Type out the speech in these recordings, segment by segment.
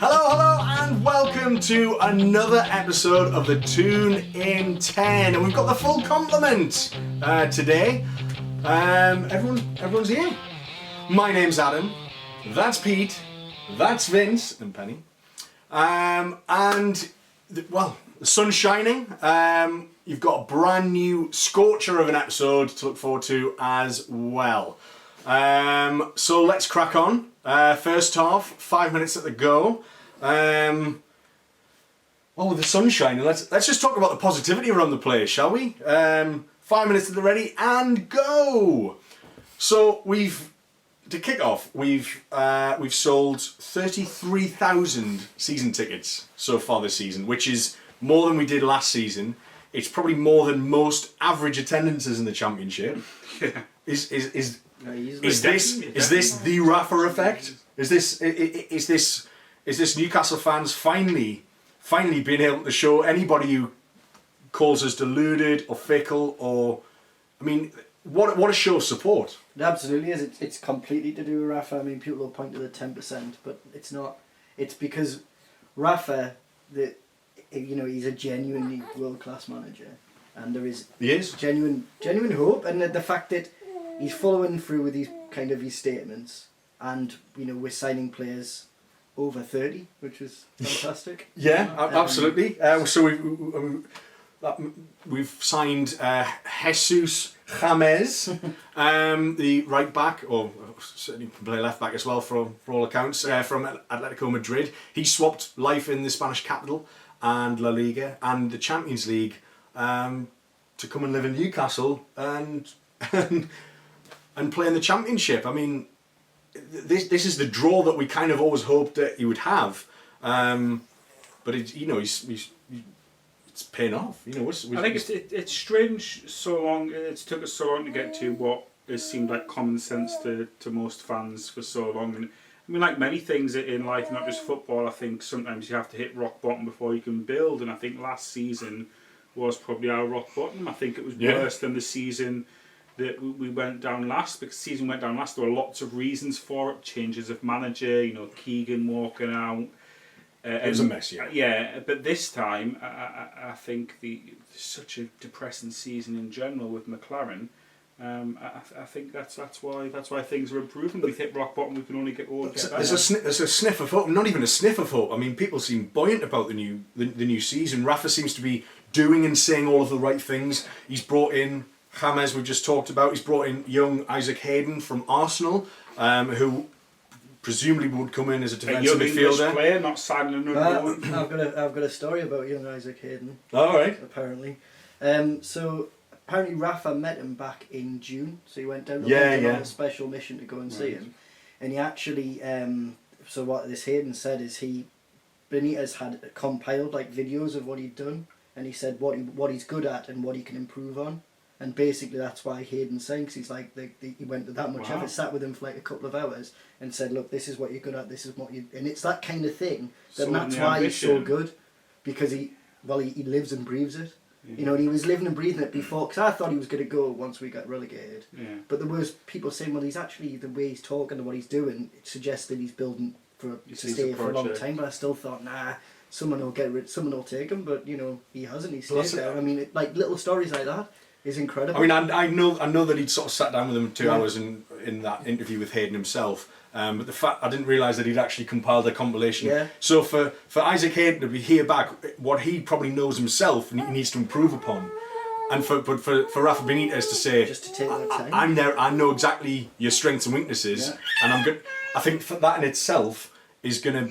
Hello, and welcome to another episode of the Toon in 10. And we've got the full complement today. Everyone's here. My name's Adam. That's Pete. That's Vince and Penny. The sun's shining. You've got a brand new scorcher of an episode to look forward to as well. So let's crack on. First half, 5 minutes at the go. With the sun shining, let's just talk about the positivity around the place, shall we? 5 minutes at the ready and go. So to kick off, we've sold 33,000 season tickets so far this season, which is more than we did last season. It's probably more than most average attendances in the championship. Yeah. Is this the Rafa effect? Is this Newcastle fans finally being able to show anybody who calls us deluded or fickle what a show of support. It absolutely is. It's completely to do with Rafa. I mean, people will point to the 10%, but it's not. It's because Rafa, he's a genuinely world-class manager, and there is genuine hope, and the fact that he's following through with his statements, and we're signing players over 30, which is fantastic. Yeah, absolutely. So we've signed Jesus James, the right back, or certainly can play left back as well for all accounts, from Atletico Madrid. He swapped life in the Spanish capital and La Liga and the Champions League to come and live in Newcastle and play in the Championship. I mean, this is the draw that we kind of always hoped that he would have, but it's paying off. I think it's strange. It's took us so long to get to what has seemed like common sense to most fans for so long. And I mean, like many things in life, not just football, I think sometimes you have to hit rock bottom before you can build. And I think last season was probably our rock bottom. I think it was worse than the season that we went down last, because the season went down last. There were lots of reasons for it, changes of manager, Keegan walking out. It was a mess, yeah. Yeah, but this time, I think such a depressing season in general with McLaren. I think that's why things are improving. We've hit rock bottom. We can only get better. There's a sniff of hope. Not even a sniff of hope. I mean, people seem buoyant about the new season. Rafa seems to be doing and saying all of the right things. He's brought in James, we've just talked about. He's brought in young Isaac Hayden from Arsenal, who presumably would come in as a defensive midfielder. English player, not signing another one. I've got a story about young Isaac Hayden. All right. Apparently, so apparently Rafa met him back in June. So he went down on a special mission to go and see him, and he actually. So what this Hayden said is Benitez had compiled videos of what he'd done, and he said what he's good at and what he can improve on. And basically that's why Hayden saying, because he's he went to that much effort, sat with him for a couple of hours and said, look, this is what you're good at, this is what you... And it's that kind of thing, that's why he's so good, because he lives and breathes it. Yeah. And he was living and breathing it before, because I thought he was going to go once we got relegated. Yeah. But there was people saying, well, he's actually, the way he's talking and what he's doing, it suggests that he's building to stay for a long time, but I still thought, nah, someone will take him, but he hasn't, he stayed there. I mean, little stories like that is incredible. I mean, I know that he'd sort of sat down with him 2 hours in that interview with Hayden himself. But the fact I didn't realise that he'd actually compiled a compilation. Yeah. So for Isaac Hayden to be here back, what he probably knows himself and he needs to improve upon, and for Rafa Benitez to say, just to take that time. I'm there. I know exactly your strengths and weaknesses, and I'm good. I think that in itself is gonna,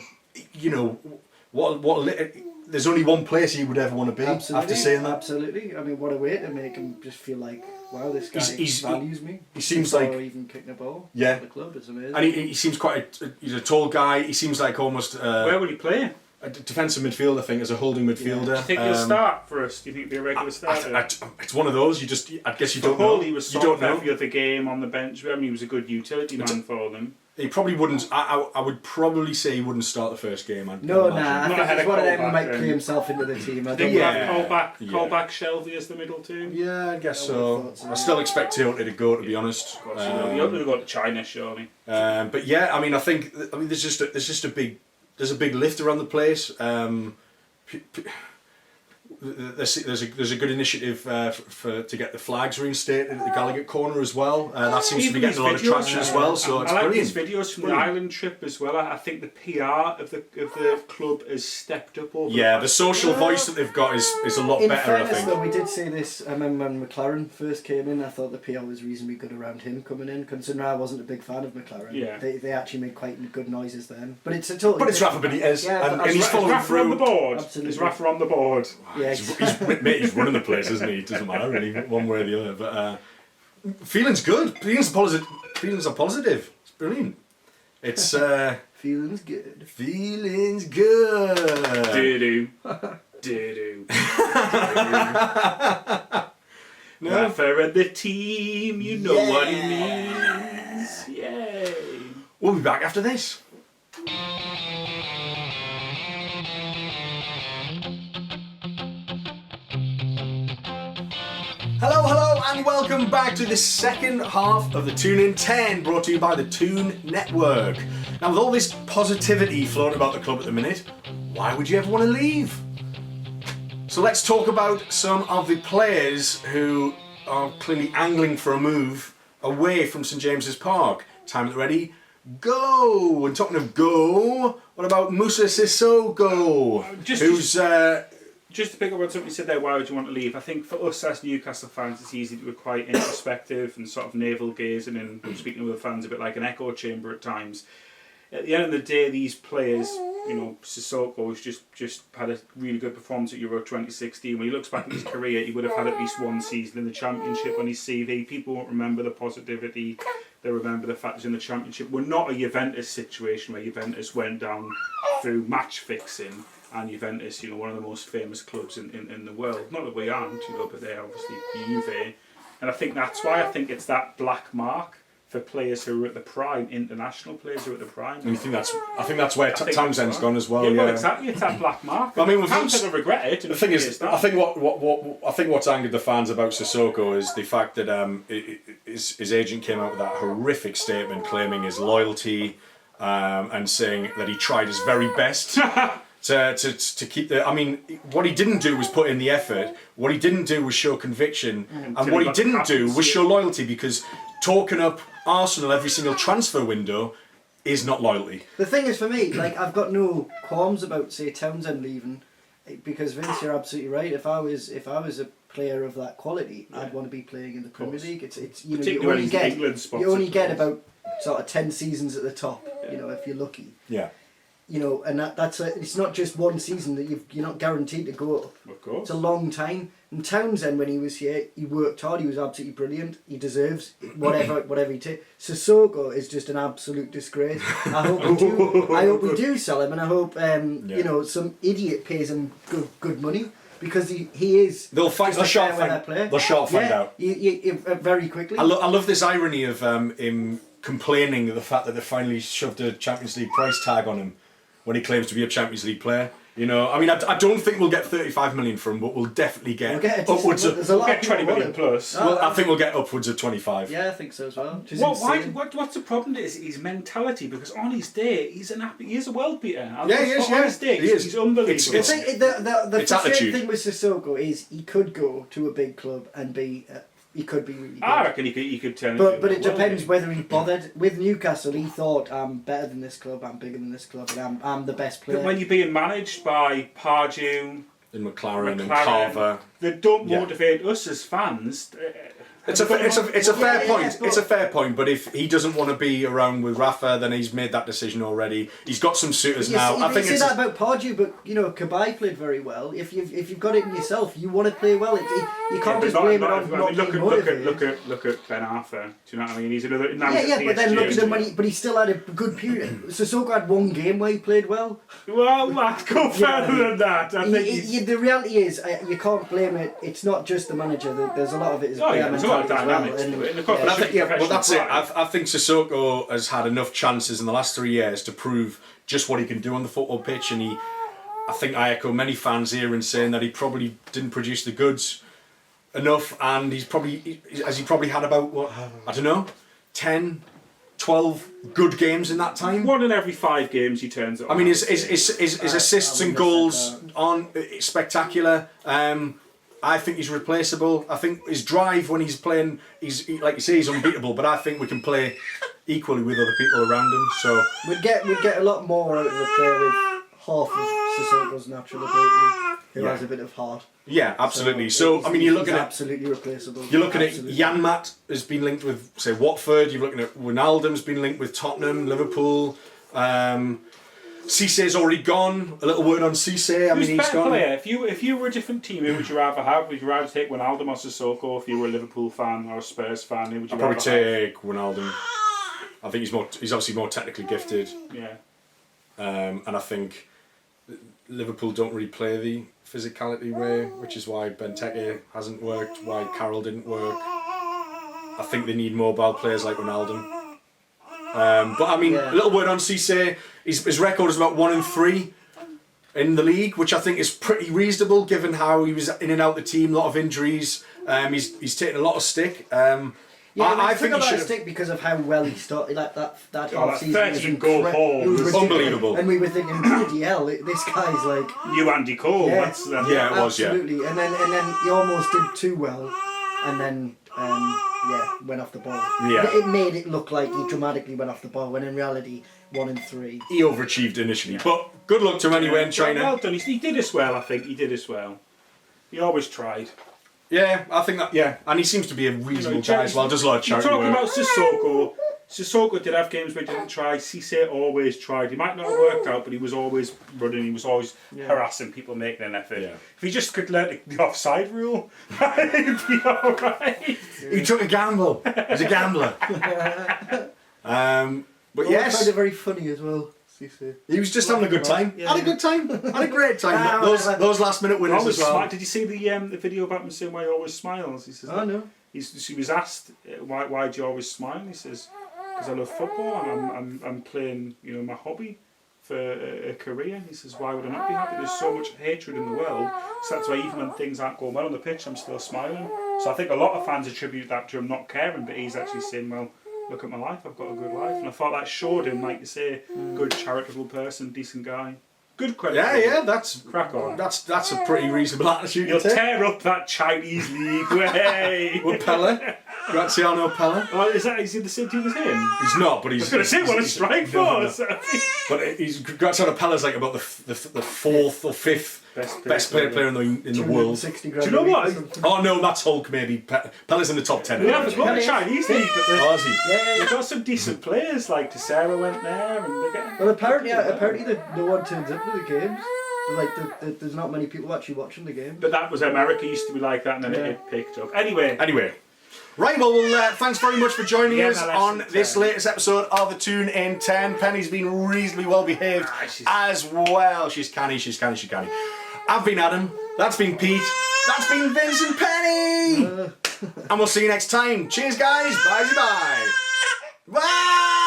there's only one place he would ever want to be. Absolutely, after saying that. Absolutely. I mean, what a way to make him just feel like, wow, this guy values me. He seems like even kicking a ball. Yeah. At the club, it's amazing. And he seems he's a tall guy. He seems like almost. Where will he play? A defensive midfielder, I think, as a holding midfielder. Do you think he'll start for us? Do you think he'll be a regular starter? It's one of those. I guess you don't know. He was sort of every other game on the bench. I mean, he was a good utility man for them. He probably wouldn't. I would probably say he wouldn't start the first game. I think it's one of them who might play himself into the team. I think call back Shelby as the middle two. Yeah, I guess so. I still expect Toon to go, to be honest. Of course, you have to go to China, surely. But yeah, I mean, I think there's just a big there's a big lift around the place. There's a good initiative to get the flags reinstated at the Gallagher corner as well. That seems to be getting a lot of traction as well. So it's I like brilliant. these videos from the island trip as well. I think the PR of the club has stepped up over. Yeah, the social voice that they've got is a lot In better. I fairness, think. though, we did say this. I remember when McLaren first came in. I thought the PR was reasonably good around him coming in. Considering I wasn't a big fan of McLaren, they actually made quite good noises then. But it's a total. But it's Rafa Benitez, and he's following through. On the board. Absolutely. Is Rafa on the board? Yeah, He's running the place, isn't he? It doesn't matter really, one way or the other. But feeling's good. Feelings are positive. It's brilliant. It's feelings good. Feelings good. Do-do. Do-do. No. Rafa and the team, you know what he means. Yay. We'll be back after this. Hello, and welcome back to the second half of the Toon in 10, brought to you by the Toon Network. Now, with all this positivity floating about the club at the minute, why would you ever want to leave? So let's talk about some of the players who are clearly angling for a move away from St James's Park. Time at the ready, go! And talking of go, what about Moussa Sissoko? Just to pick up on something you said there, why would you want to leave? I think for us as Newcastle fans, it's easy to be quite introspective and sort of navel gazing and speaking with the fans a bit like an echo chamber at times. At the end of the day, these players, Sissoko's just had a really good performance at Euro 2016. When he looks back at his career, he would have had at least one season in the Championship on his CV. People won't remember the positivity. They remember the fact he's in the Championship. We're not a Juventus situation where Juventus went down through match fixing. And Juventus, one of the most famous clubs in the world. Not that we aren't, but they're obviously Juve. And I think that's why I think it's that black mark for players who are at the prime, international players who are at the prime. And I think that's where Townsend's gone as well. Yeah, well, exactly. It's that black mark. I mean, Townsend will regret it. The thing is, I think what's angered the fans about Sissoko is the fact that his agent came out with that horrific statement claiming his loyalty and saying that he tried his very best. To keep the... I mean, what he didn't do was put in the effort. What he didn't do was show conviction. And what he didn't do was show loyalty, because talking up Arsenal every single transfer window is not loyalty. The thing is, for me, I've got no qualms about, say, Townsend leaving, because Vince, you're absolutely right. If I was a player of that quality, I'd want to be playing in the Premier League. It's you only get about sort of 10 seasons at the top, if you're lucky. Yeah. And it's not just one season that you're not guaranteed to go up. Of course. It's a long time. And Townsend, when he was here, he worked hard. He was absolutely brilliant. He deserves whatever he takes. Sissoko is just an absolute disgrace. I hope we do sell him, and I hope some idiot pays him good money, because he is. They'll find the short find out. Very quickly. I love this irony of him complaining of the fact that they finally shoved a Champions League price tag on him when he claims to be a Champions League player. I mean, I don't think we'll get 35 million from him, but we'll definitely get upwards of... There's a lot of 20 million plus. Well, I think we'll get upwards of 25. Yeah, I think so as well. What's the problem is his mentality, because on his day, he is a world beater. He is. On his day, he's unbelievable. The frustrating attitude. thing with Sissoko is he could go to a big club and be... he could be really good. I reckon he could turn it. But it depends whether he bothered. With Newcastle, he thought, I'm better than this club, I'm bigger than this club, and I'm the best player. But when you're being managed by Pardew and McLaren and Carver, they don't motivate us as fans. It's a fair point. It's a fair point. But if he doesn't want to be around with Rafa, then he's made that decision already. He's got some suitors now. I think you say that about Pardew, but Cabaye played very well. If you've got it in yourself, you want to play well. You can't just blame it on not being motivated. Look at Ben Arthur. Do you know what I mean? He's another. But then look at him but he still had a good period. Sissoko had one game where he played well. Well, Matt, go further than that. The reality is, you can't blame it. It's not just the manager. There's a lot of it. There's a lot of dynamics to it. That's it. I think Sissoko has had enough chances in the last 3 years to prove just what he can do on the football pitch, and I think I echo many fans here in saying that he probably didn't produce the goods enough, and he's probably had about 10 12 good games in that time. 1 in every 5 games he turns it on. I mean, his assists and goals aren't spectacular. I think he's replaceable. I think his drive when he's playing, like you say, he's unbeatable. But I think we can play equally with other people around him. So we'd get a lot more out of a player with half of Sissoko's natural ability, who has a bit of heart. Yeah, absolutely. So I mean, you're looking at absolutely replaceable. You're looking at Janmat has been linked with, say, Watford. You're looking at Wijnaldum's been linked with Tottenham, Liverpool. Cissé's already gone. A little word on Cissé. I mean, he's gone. Player? If you were a different team, who would you rather have? Would you rather take Wijnaldum or Sissoko? If you were a Liverpool fan or a Spurs fan, who would you I'd rather probably take Wijnaldum. I think he's obviously more technically gifted. Yeah. And I think Liverpool don't really play the physicality way, which is why Benteke hasn't worked, why Carroll didn't work. I think they need mobile players like Wijnaldum. But I mean, a little word on Cissé. His record is about 1-3 in the league, which I think is pretty reasonable given how he was in and out the team, a lot of injuries. He's taken a lot of stick. I think he should stick because of how well he started. Like that half season was goal was unbelievable. And we were thinking, bloody hell, this guy's like new Andy Cole. Yeah, That's it was. Absolutely. And then he almost did too well, and then went off the ball. Yeah. It made it look like he dramatically went off the ball when in reality 1-3. He overachieved initially, but good luck to him anyway in China. Well done. He did us well. I think he did us well. He always tried. Yeah, I think that. Yeah, and he seems to be a reasonable guy as well. Does a lot of charity You're talking work. about Sissoko. Sissoko did have games where he didn't try. Cissé always tried. He might not have worked out, but he was always running. He was always harassing people, making an effort. Yeah. If he just could learn the offside rule, he'd be all right. He took a gamble. He's a gambler. But yes, I found it very funny as well. He was just having a good time. Had a good time. Had a great time. Those last minute winners as well. Did you see the video about him saying why he always smiles? He says, "Oh no." He was asked why do you always smile? He says, because I love football and I'm playing my hobby for a career. He says, why would I not be happy? There's so much hatred in the world, so that's why even when things aren't going well on the pitch, I'm still smiling. So I think a lot of fans attribute that to him not caring, but he's actually saying, well, look at my life, I've got a good life. And I thought that showed him, like you say, good charitable person, decent guy. Good credit. Yeah, that's crack on. That's a pretty reasonable attitude. You'll tear up that Chinese league way. With Pella, Graziano Pella. Oh, is he the same team as him? He's not, but he's. I was going to say what a strike force. But Graziano Pella's like about the fourth or fifth best player in the world. Do you know what? Oh no, that's Hulk maybe. Pella's in the top 10. Yeah, it's not the Chinese league, but they've got some decent players. Like Tessera went there, and they get. Well, apparently no one turns up to the games. Like there's not many people actually watching the game. But that was America. Used to be like that, and then it picked up. Anyway. Right, well, thanks very much for joining us on this latest episode of the Toon in 10. Penny's been reasonably well behaved as well. She's canny. I've been Adam. That's been Pete. That's been Vincent Penny. And we'll see you next time. Cheers, guys. Bye. Bye.